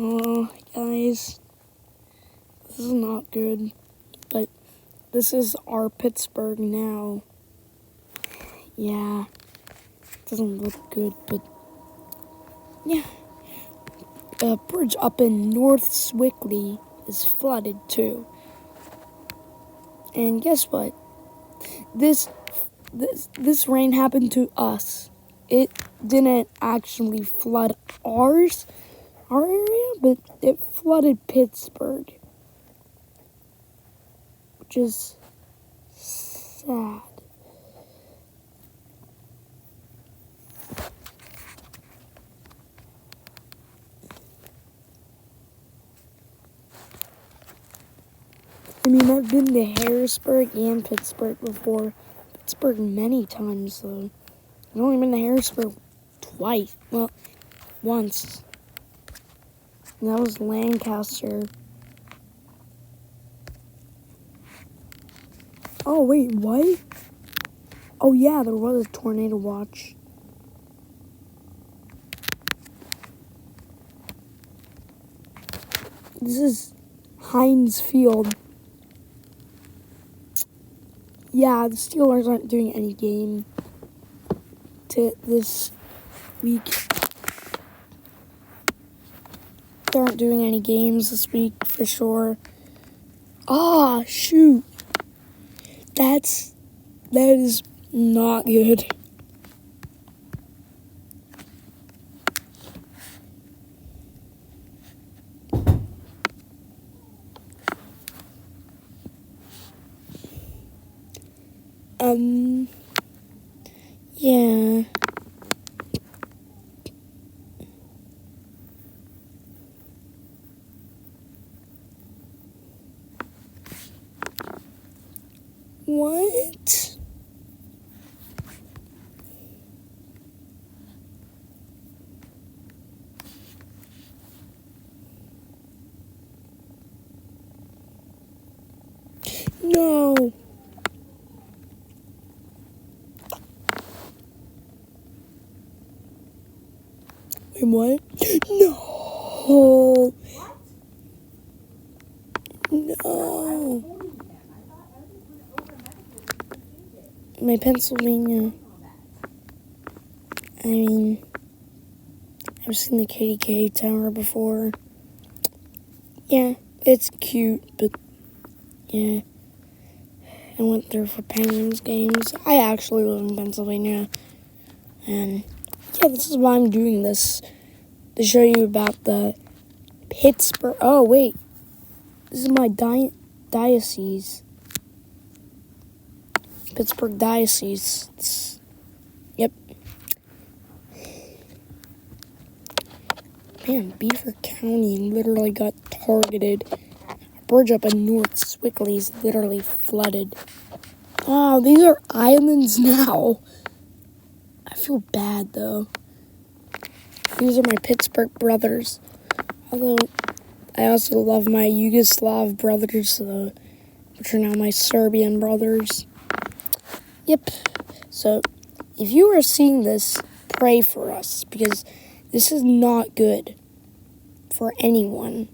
Guys, this is not good, but this is our Pittsburgh now. Yeah, it doesn't look good, but yeah. A bridge up in North Swickley is flooded too. And guess what? This rain happened to us. It didn't actually flood our area, but it flooded Pittsburgh, which is sad. I mean, I've been to Harrisburg and Pittsburgh before. Pittsburgh many times, though. I've only been to Harrisburg twice. Well, once. And that was Lancaster. Oh, wait, what? Oh, yeah, there was a tornado watch. This is Heinz Field. Yeah, the Steelers aren't doing any game this week. They aren't doing any games this week for sure. Ah, shoot. That is not good. Yeah. What? No. Wait, what? No. No. My Pennsylvania. I mean, I've seen the KDK Tower before. Yeah, it's cute, but yeah. I went there for Penguins games. I actually live in Pennsylvania. And yeah, this is why I'm doing this. To show you about the Pittsburgh. Oh, wait. This is my diocese. Pittsburgh Diocese. Yep. Man, Beaver County literally got targeted. A bridge up in North Swickley is literally flooded. Oh, these are islands now. I feel bad, though. These are my Pittsburgh brothers. Although, I also love my Yugoslav brothers, which are now my Serbian brothers. Yep. So, if you are seeing this, pray for us, because this is not good for anyone.